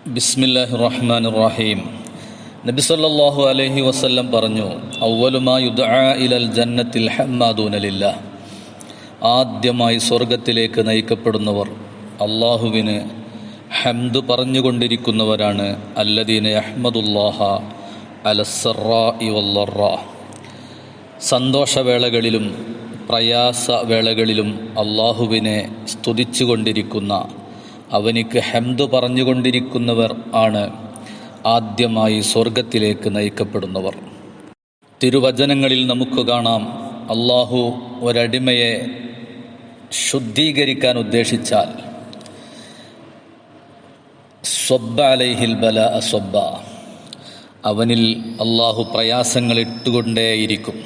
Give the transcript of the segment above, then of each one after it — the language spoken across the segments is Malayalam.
ബിസ്മില്ലാഹിർ റഹ്മാനിർ റഹീം. നബി സല്ലല്ലാഹു അലൈഹി വസല്ലം പറഞ്ഞു, അവ്വലു മാ യുദ്ആ ഇലൽ ജന്നത്തിൽ ഹമ്മാദൂന ലില്ലാഹ്. ആദ്യമായി സ്വർഗത്തിലേക്ക് നയിക്കപ്പെടുന്നവർ അള്ളാഹുവിന് ഹംദ് പറഞ്ഞുകൊണ്ടിരിക്കുന്നവരാണ്. അല്ലദീന യഹ്മദുല്ലാഹ അലസ്സറാഇ വല്ലറാ. സന്തോഷവേളകളിലും പ്രയാസവേളകളിലും അള്ളാഹുവിനെ സ്തുതിച്ചുകൊണ്ടിരിക്കുന്ന, അവനിക്ക് ഹംദ് പറഞ്ഞുകൊണ്ടിരിക്കുന്നവർ ആണ് ആദ്യമായി സ്വർഗത്തിലേക്ക് നയിക്കപ്പെടുന്നവർ. തിരുവചനങ്ങളിൽ നമുക്ക് കാണാം, അള്ളാഹു ഒരടിമയെ ശുദ്ധീകരിക്കാൻ ഉദ്ദേശിച്ചാൽ സ്വബ്ബ അലൈഹിൽ ബലാ സ്വബ്ബ, അവനിൽ അള്ളാഹു പ്രയാസങ്ങൾ ഇട്ടുകൊണ്ടേയിരിക്കും.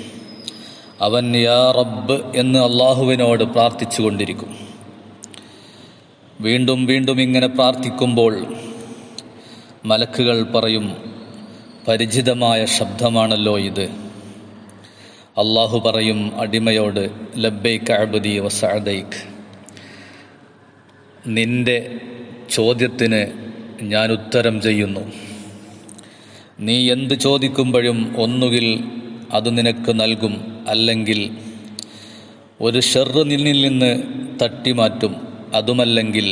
അവൻ യാ റബ്ബ് എന്ന് അള്ളാഹുവിനോട് പ്രാർത്ഥിച്ചു കൊണ്ടിരിക്കും. വീണ്ടും വീണ്ടും ഇങ്ങനെ പ്രാർത്ഥിക്കുമ്പോൾ മലക്കുകൾ പറയും, പരിചിതമായ ശബ്ദമാണല്ലോ ഇത്. അള്ളാഹു പറയും അടിമയോട്, ലബ്ബൈക അബ്ദി വസഅദൈക്, നിന്റെ ചോദ്യത്തിന് ഞാൻ ഉത്തരം ചെയ്യുന്നു. നീ എന്ത് ചോദിക്കുമ്പോഴും ഒന്നുകിൽ അത് നിനക്ക് നൽകും, അല്ലെങ്കിൽ ഒരു ഷർറ് നിന്നിൽ നിന്ന് തട്ടിമാറ്റും. അതുമല്ലെങ്കിൽ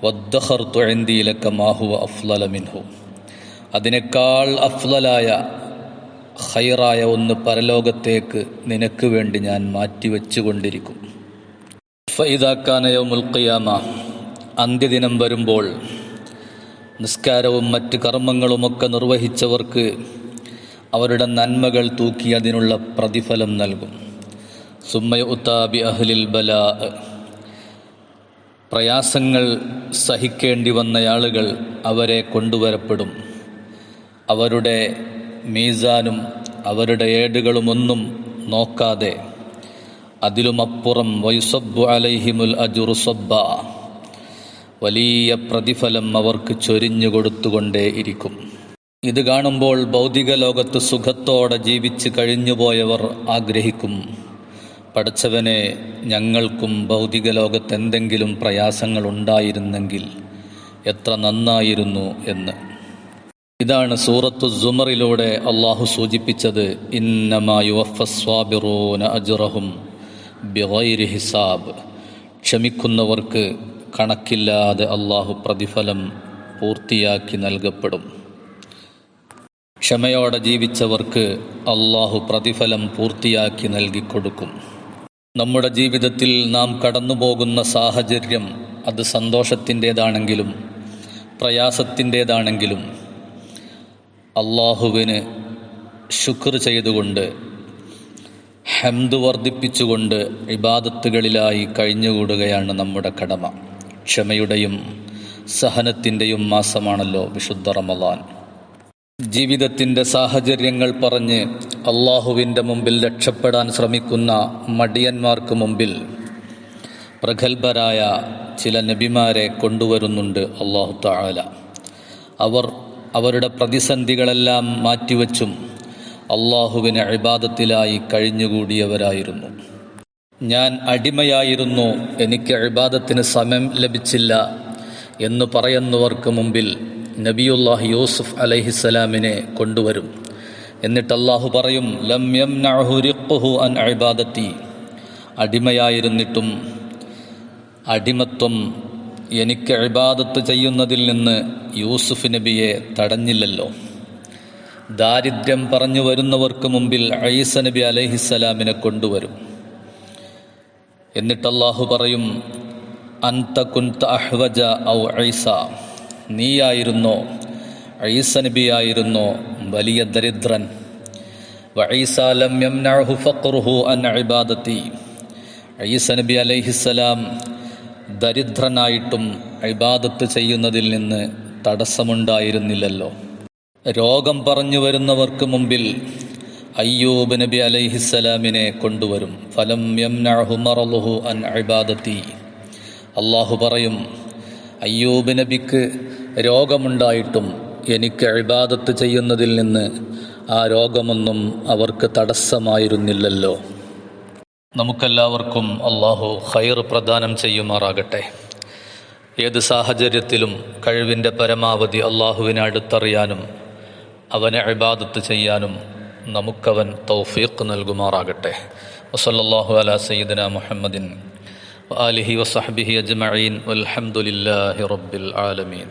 വദ്ദഖർതു ഇൻദി ലക മാ ഹുവ അഫ്ളല മിൻഹു, അതിനേക്കാൾ അഫ്ളലായ ഖൈറായ ഒന്ന് പരലോകത്തേക്ക് നിനക്ക് വേണ്ടി ഞാൻ മാറ്റിവെച്ചുകൊണ്ടിരിക്കും. ഫഇദാ കാന യൗമുൽ ഖിയാമ, അന്ത്യദിനം വരുമ്പോൾ നിസ്കാരവും മറ്റ് കർമ്മങ്ങളുമൊക്കെ നിർവഹിച്ചവർക്ക് അവരുടെ നന്മകൾ തൂക്കി അതിനുള്ള പ്രതിഫലം നൽകും. സുമ്മ യുഅ്താ ബി അഹ്ലിൽ ബലാ, പ്രയാസങ്ങൾ സഹിക്കേണ്ടി വന്ന ആളുകൾ അവരെ കൊണ്ടുവരപ്പെടും. അവരുടെ മീസാനും അവരുടെ ഏടുകളുമൊന്നും നോക്കാതെ അതിലുമപ്പുറം വയുസബ്ബു അലൈഹിമുൽ അജ്റു സബ്ബ, വലിയ പ്രതിഫലം അവർക്ക് ചൊരിഞ്ഞു കൊടുത്തുകൊണ്ടേ ഇരിക്കും. ഇത് കാണുമ്പോൾ ഭൗതിക ലോകത്ത് സുഖത്തോടെ ജീവിച്ച് കഴിഞ്ഞുപോയവർ ആഗ്രഹിക്കും, പടച്ചവനെ, ഞങ്ങൾക്കും ഭൗതിക ലോകത്ത് എന്തെങ്കിലും പ്രയാസങ്ങൾ ഉണ്ടായിരുന്നെങ്കിൽ എത്ര നന്നായിരുന്നു എന്ന്. ഇതാണ് സൂറത്തു സുമറിലൂടെ അള്ളാഹു സൂചിപ്പിച്ചത്, ഇന്നമാ യുവഫസ്വാബിറൂന അജ്റഹും ബിഗൈരി ഹിസാബ്. ക്ഷമിക്കുന്നവർക്ക് കണക്കില്ലാതെ അള്ളാഹു പ്രതിഫലം പൂർത്തിയാക്കി നൽകപ്പെടും. ക്ഷമയോടെ ജീവിച്ചവർക്ക് അള്ളാഹു പ്രതിഫലം പൂർത്തിയാക്കി നൽകിക്കൊടുക്കും. നമ്മുടെ ജീവിതത്തിൽ നാം കടന്നുപോകുന്ന സാഹചര്യം അത് സന്തോഷത്തിൻ്റേതാണെങ്കിലും പ്രയാസത്തിൻ്റേതാണെങ്കിലും അള്ളാഹുവിന് ശുക്ർ ചെയ്തുകൊണ്ട് ഹംദ് വർദ്ധിപ്പിച്ചുകൊണ്ട് ഇബാദത്തുകളിലായി കഴിഞ്ഞുകൂടുകയാണ് നമ്മുടെ കടമ. ക്ഷമയുടെയും സഹനത്തിൻ്റെയും മാസമാണല്ലോ വിശുദ്ധ റമളാൻ. ജീവിതത്തിൻ്റെ സാഹചര്യങ്ങൾ പറഞ്ഞ് അള്ളാഹുവിൻ്റെ മുമ്പിൽ രക്ഷപ്പെടാൻ ശ്രമിക്കുന്ന മടിയന്മാർക്ക് മുമ്പിൽ പ്രഗത്ഭരായ ചില നബിമാരെ കൊണ്ടുവരുന്നുണ്ട് അള്ളാഹു തആല. അവർ അവരുടെ പ്രതിസന്ധികളെല്ലാം മാറ്റിവെച്ചും അള്ളാഹുവിന് ഇബാദത്തിലായി കഴിഞ്ഞുകൂടിയവരായിരുന്നു. ഞാൻ അടിമയായിരുന്നു, എനിക്ക് ഇബാദത്തിന് സമയം ലഭിച്ചില്ല എന്ന് പറയുന്നവർക്ക് മുമ്പിൽ നബിയുല്ലാഹി യൂസുഫ് അലൈഹിസ്സലാമിനെ കൊണ്ടുവരും. എന്നിട്ട് അള്ളാഹു പറയും, ലം യംനഉഹു റിഖ്ഹു അൻ ഇബാദത്തി, അടിമയായിരുന്നിട്ടും അടിമത്വം എനിക്ക് ഇബാദത്ത് ചെയ്യുന്നതിൽ നിന്ന് യൂസുഫ് നബിയെ തടഞ്ഞില്ലല്ലോ. ദാരിദ്ര്യം പറഞ്ഞു വരുന്നവർക്ക് മുമ്പിൽ ഈസ നബി അലൈഹിസ്സലാമിനെ കൊണ്ടുവരും. എന്നിട്ട് അള്ളാഹു പറയും, അൻത കുൻത അഹ്വജ ഔ ഈസ, നീയായിരുന്നോ, ഈസ നബിയായിരുന്നോ വലിയ ദരിദ്രൻ. വഈസ ലം യംനഉഹു ഫഖ്റുഹു അൻ ഇബാദത്തി, ഈസ നബി അലൈഹിസ്സലാം ദരിദ്രനായിട്ടും ഇബാദത്ത് ചെയ്യുന്നതിൽ നിന്ന് തടസ്സമുണ്ടായിരുന്നില്ലല്ലോ. രോഗം പറഞ്ഞു വരുന്നവർക്ക് മുമ്പിൽ അയ്യൂബ് നബി അലൈഹിസ്സലാമിനെ കൊണ്ടുവരും. ഫലം യംനഉഹു മറളുഹു അൻ ഇബാദത്തി, അള്ളാഹു പറയും, അയ്യൂബ് നബിക്ക് രോഗമുണ്ടായിട്ടും എനിക്ക് ഇബാദത്ത് ചെയ്യുന്നതിൽ നിന്ന് ആ രോഗമൊന്നും അവർക്ക് തടസ്സമായിരുന്നില്ലല്ലോ. നമുക്കെല്ലാവർക്കും അള്ളാഹു ഖൈർ പ്രദാനം ചെയ്യുമാറാകട്ടെ. ഏത് സാഹചര്യത്തിലും കഴിവിൻ്റെ പരമാവധി അള്ളാഹുവിനെ അടുത്തറിയാനും അവനെ ഇബാദത്ത് ചെയ്യാനും നമുക്കവൻ തൗഫീഖ് നൽകുമാറാകട്ടെ. വസല്ലല്ലാഹു അലാ സയ്യിദിനാ മുഹമ്മദിൻ വആലിഹി വസഹ്ബിഹി അജ്മഈൻ വൽഹംദുലില്ലാഹി റബ്ബിൽ ആലമീൻ.